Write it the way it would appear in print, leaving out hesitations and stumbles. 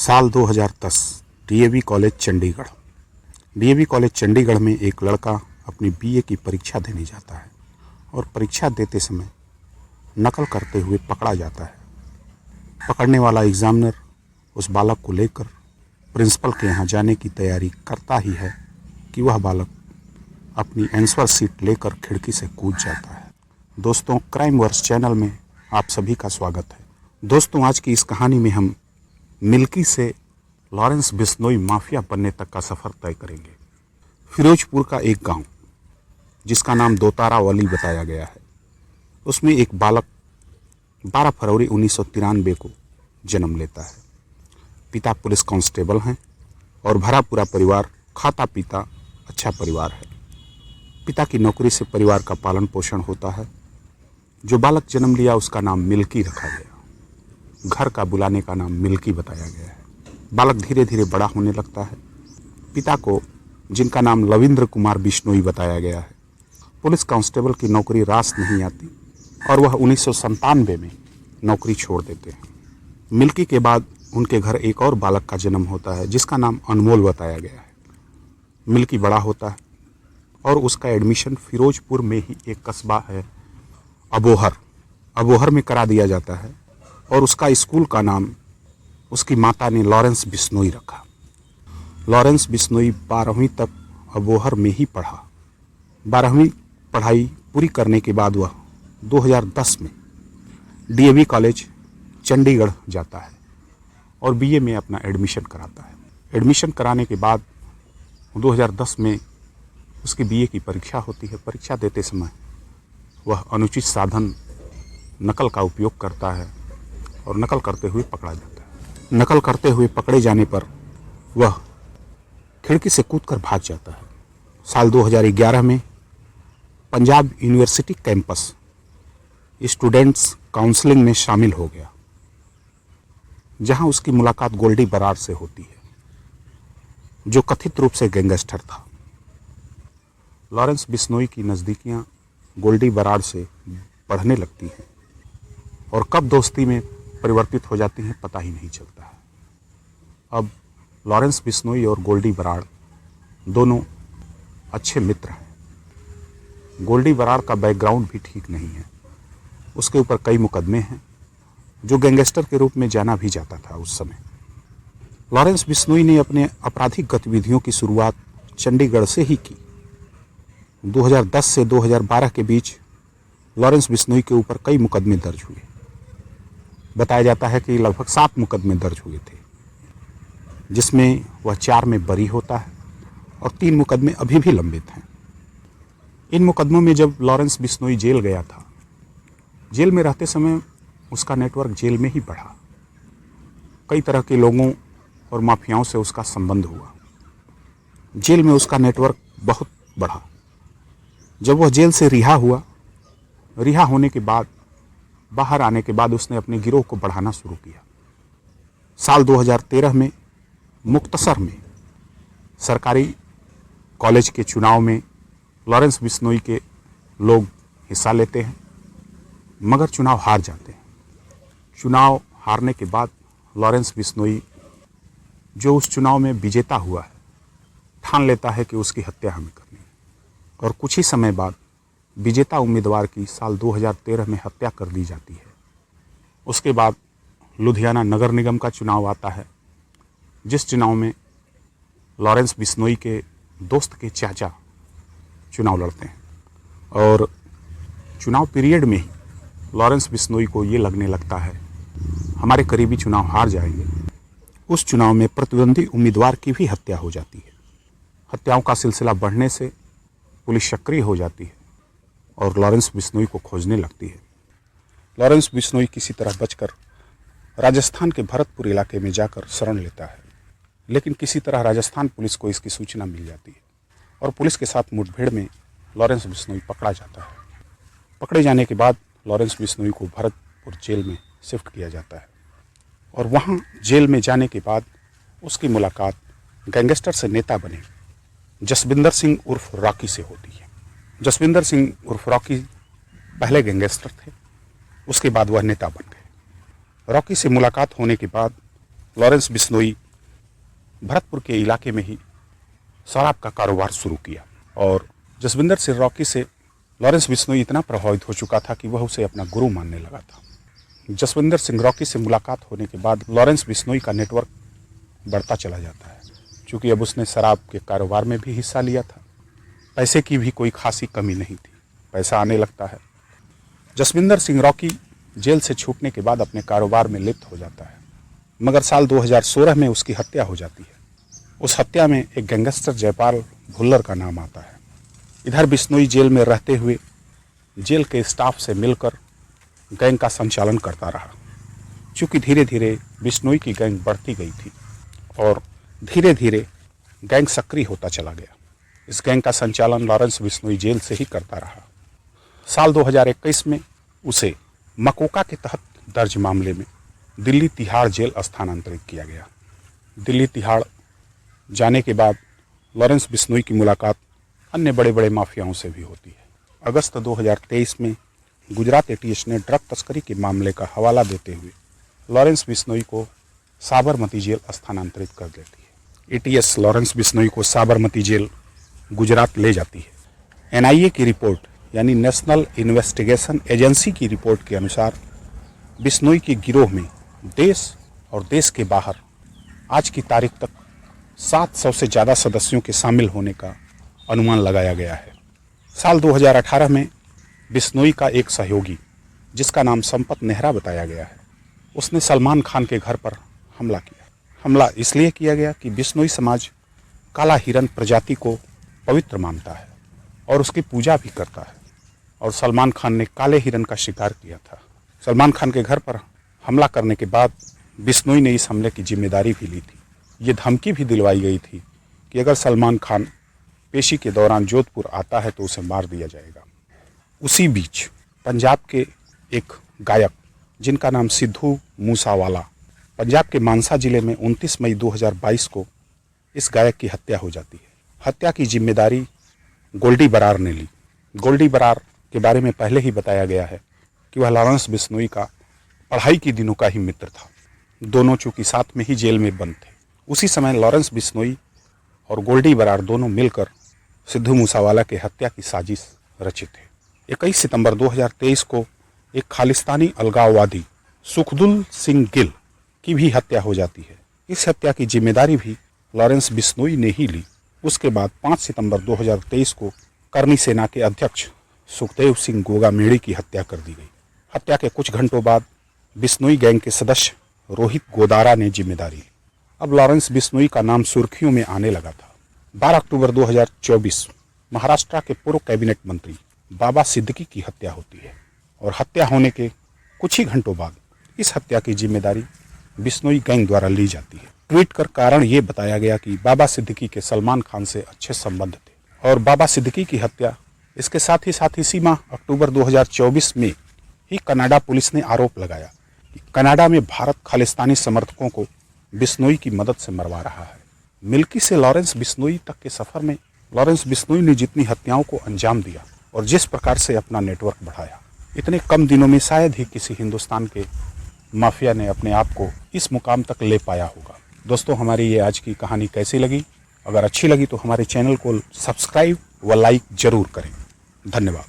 साल 2010 DAV college Chandigarh. DAV college Chandigarh में एक लड़का अपनी बीए की परीक्षा देने जाता है और परीक्षा देते समय नकल करते हुए पकड़ा जाता है। पकड़ने वाला एग्जामिनर उस बालक को लेकर प्रिंसिपल के यहाँ जाने की तैयारी करता ही है कि वह बालक अपनी आंसर शीट लेकर खिड़की से कूद जाता है। दोस्तों, क्राइम वर्स चैनल में आप सभी का स्वागत है। दोस्तों, आज की इस कहानी में हम मिल्की से लॉरेंस बिश्नोई माफिया बनने तक का सफ़र तय करेंगे। फिरोजपुर का एक गांव जिसका नाम दोतारा वली बताया गया है, उसमें एक बालक 12 फरवरी 1993 को जन्म लेता है। पिता पुलिस कांस्टेबल हैं और भरा पूरा परिवार खाता पीता अच्छा परिवार है। पिता की नौकरी से परिवार का पालन पोषण होता है। जो बालक जन्म लिया उसका नाम मिल्की रखा गया। घर का बुलाने का नाम मिल्की बताया गया है। बालक धीरे धीरे बड़ा होने लगता है। पिता को, जिनका नाम लविंद्र कुमार बिश्नोई बताया गया है, पुलिस कांस्टेबल की नौकरी रास नहीं आती और वह 1997 में नौकरी छोड़ देते हैं। मिल्की के बाद उनके घर एक और बालक का जन्म होता है जिसका नाम अनमोल बताया गया है। मिल्की बड़ा होता है और उसका एडमिशन फिरोजपुर में ही एक कस्बा है अबोहर में करा दिया जाता है और उसका स्कूल का नाम उसकी माता ने लॉरेंस बिश्नोई रखा। लॉरेंस बिश्नोई 12वीं तक अबोहर में ही पढ़ा। 12वीं पढ़ाई पूरी करने के बाद वह 2010 में डीएवी कॉलेज चंडीगढ़ जाता है और बीए में अपना एडमिशन कराता है। एडमिशन कराने के बाद 2010 में उसकी बीए की परीक्षा होती है। परीक्षा देते समय वह अनुचित साधन नकल का उपयोग करता है और नकल करते हुए पकड़ा जाता है। नकल करते हुए पकड़े जाने पर वह खिड़की से कूदकर भाग जाता है। साल 2011 में Punjab university campus students counselling में शामिल हो गया, जहां उसकी मुलाकात गोल्डी बराड़ से होती है, जो कथित रूप से गैंगस्टर था। लॉरेंस बिश्नोई की नज़दीकियां गोल्डी बराड़ से बढ़ने लगती हैं और कब दोस्ती में परिवर्तित हो जाती हैं पता ही नहीं चलता है। अब लॉरेंस बिश्नोई और गोल्डी बराड़ दोनों अच्छे मित्र हैं। गोल्डी बराड़ का बैकग्राउंड भी ठीक नहीं है। उसके ऊपर कई मुकदमे हैं, जो गैंगस्टर के रूप में जाना भी जाता था उस समय। लॉरेंस बिश्नोई ने अपने आपराधिक गतिविधियों की शुरुआत चंडीगढ़ से ही की। 2010 से 2012 के बीच लॉरेंस बिश्नोई के ऊपर कई मुकदमे दर्ज हुए। बताया जाता है कि लगभग 7 मुकदमे दर्ज हुए थे, जिसमें वह 4 में बरी होता है और 3 मुकदमे अभी भी लंबित हैं। इन मुकदमों में जब लॉरेंस बिश्नोई जेल गया था, जेल में रहते समय उसका नेटवर्क जेल में ही बढ़ा। कई तरह के लोगों और माफियाओं से उसका संबंध हुआ। जेल में उसका नेटवर्क बहुत बढ़ा। जब वह जेल से रिहा होने के बाद, बाहर आने के बाद उसने अपने गिरोह को बढ़ाना शुरू किया। साल 2013 में मुक्तसर में सरकारी कॉलेज के चुनाव में लॉरेंस बिश्नोई के लोग हिस्सा लेते हैं, मगर चुनाव हार जाते हैं। चुनाव हारने के बाद लॉरेंस बिश्नोई, जो उस चुनाव में विजेता हुआ है, ठान लेता है कि उसकी हत्या हमें करनी है और कुछ ही समय बाद विजेता उम्मीदवार की साल 2013 में हत्या कर दी जाती है। उसके बाद लुधियाना नगर निगम का चुनाव आता है, जिस चुनाव में लॉरेंस बिश्नोई के दोस्त के चाचा चुनाव लड़ते हैं और चुनाव पीरियड में ही लॉरेंस बिश्नोई को ये लगने लगता है हमारे करीबी चुनाव हार जाएंगे। उस चुनाव में प्रतिद्वंदी उम्मीदवार की भी हत्या हो जाती है। हत्याओं का सिलसिला बढ़ने से पुलिस सक्रिय हो जाती है और लॉरेंस बिश्नोई को खोजने लगती है। लॉरेंस बिश्नोई किसी तरह बचकर राजस्थान के भरतपुर इलाके में जाकर शरण लेता है, लेकिन किसी तरह राजस्थान पुलिस को इसकी सूचना मिल जाती है और पुलिस के साथ मुठभेड़ में लॉरेंस बिश्नोई पकड़ा जाता है। पकड़े जाने के बाद लॉरेंस बिश्नोई को भरतपुर जेल में शिफ्ट किया जाता है और वहाँ जेल में जाने के बाद उसकी मुलाकात गैंगस्टर से नेता बने जसविंदर सिंह उर्फ रॉकी से होती है। जसविंदर सिंह उर्फ रॉकी पहले गैंगस्टर थे, उसके बाद वह नेता बन गए। रॉकी से मुलाकात होने के बाद लॉरेंस बिश्नोई भरतपुर के इलाके में ही शराब का कारोबार शुरू किया और जसविंदर सिंह रॉकी से लॉरेंस बिश्नोई इतना प्रभावित हो चुका था कि वह उसे अपना गुरु मानने लगा था। जसविंदर सिंह रॉकी से मुलाकात होने के बाद लॉरेंस बिश्नोई का नेटवर्क बढ़ता चला जाता है, क्योंकि अब उसने शराब के कारोबार में भी हिस्सा लिया था। पैसे की भी कोई खासी कमी नहीं थी, पैसा आने लगता है। जसविंदर सिंह रॉकी जेल से छूटने के बाद अपने कारोबार में लिप्त हो जाता है, मगर साल 2016 में उसकी हत्या हो जाती है। उस हत्या में एक गैंगस्टर जयपाल भुल्लर का नाम आता है। इधर बिश्नोई जेल में रहते हुए जेल के स्टाफ से मिलकर गैंग का संचालन करता रहा। चूँकि धीरे धीरे बिश्नोई की गैंग बढ़ती गई थी और धीरे धीरे गैंग सक्रिय होता चला गया। इस गैंग का संचालन लॉरेंस बिश्नोई जेल से ही करता रहा। साल 2021 में उसे मकोका के तहत दर्ज मामले में दिल्ली तिहाड़ जेल स्थानांतरित किया गया। दिल्ली तिहाड़ जाने के बाद लॉरेंस बिश्नोई की मुलाकात अन्य बड़े बड़े माफियाओं से भी होती है। अगस्त 2023 में गुजरात एटीएस ने ड्रग तस्करी के मामले का हवाला देते हुए लॉरेंस बिश्नोई को साबरमती जेल स्थानांतरित कर देती है। एटीएस लॉरेंस बिश्नोई को साबरमती जेल गुजरात ले जाती है। एनआईए की रिपोर्ट यानी नेशनल इन्वेस्टिगेशन एजेंसी की रिपोर्ट के अनुसार बिश्नोई के गिरोह में देश और देश के बाहर आज की तारीख तक 700 से ज़्यादा सदस्यों के शामिल होने का अनुमान लगाया गया है। साल 2018 में बिश्नोई का एक सहयोगी, जिसका नाम संपत नेहरा बताया गया है, उसने सलमान खान के घर पर हमला किया। हमला इसलिए किया गया कि बिश्नोई समाज काला हिरन प्रजाति को पवित्र मानता है और उसकी पूजा भी करता है, और सलमान खान ने काले हिरन का शिकार किया था। सलमान खान के घर पर हमला करने के बाद बिश्नोई ने इस हमले की जिम्मेदारी भी ली थी। ये धमकी भी दिलवाई गई थी कि अगर सलमान खान पेशी के दौरान जोधपुर आता है तो उसे मार दिया जाएगा। उसी बीच पंजाब के एक गायक, जिनका नाम सिद्धू मूसावाला, पंजाब के मानसा जिले में 29 मई 2022 को इस गायक की हत्या हो जाती है। हत्या की जिम्मेदारी गोल्डी बरार ने ली। गोल्डी बरार के बारे में पहले ही बताया गया है कि वह लॉरेंस बिश्नोई का पढ़ाई के दिनों का ही मित्र था। दोनों चूंकि साथ में ही जेल में बंद थे। उसी समय लॉरेंस बिश्नोई और गोल्डी बरार दोनों मिलकर सिद्धू मूसावाला के हत्या की साजिश रचे थे। 21 सितंबर 2023 को एक खालिस्तानी अलगाववादी सुखदुल सिंह गिल की भी हत्या हो जाती है। इस हत्या की जिम्मेदारी भी लॉरेंस बिश्नोई ने ही ली। उसके बाद 5 सितंबर 2023 को करनी सेना के अध्यक्ष सुखदेव सिंह गोगामेड़ी की हत्या कर दी गई। हत्या के कुछ घंटों बाद बिश्नोई गैंग के सदस्य रोहित गोदारा ने जिम्मेदारी ली। अब लॉरेंस बिश्नोई का नाम सुर्खियों में आने लगा था। 12 अक्टूबर 2024 महाराष्ट्र के पूर्व कैबिनेट मंत्री बाबा सिद्दीकी की हत्या होती है और हत्या होने के कुछ ही घंटों बाद इस हत्या की जिम्मेदारी बिश्नोई गैंग द्वारा ली जाती है। ट्वीट कर कारण ये बताया गया कि बाबा सिद्दीकी के सलमान खान से अच्छे संबंध थे और बाबा सिद्दीकी की हत्या इसके साथ ही इसी माह अक्टूबर 2024 में ही कनाडा पुलिस ने आरोप लगाया कि कनाडा में भारत खालिस्तानी समर्थकों को बिश्नोई की मदद से मरवा रहा है। मिल्की से लॉरेंस बिश्नोई तक के सफर में लॉरेंस बिश्नोई ने जितनी हत्याओं को अंजाम दिया और जिस प्रकार से अपना नेटवर्क बढ़ाया, इतने कम दिनों में शायद ही किसी हिंदुस्तान के माफिया ने अपने आप को इस मुकाम तक ले पाया होगा। दोस्तों, हमारी ये आज की कहानी कैसी लगी? अगर अच्छी लगी तो हमारे चैनल को सब्सक्राइब व लाइक जरूर करें। धन्यवाद।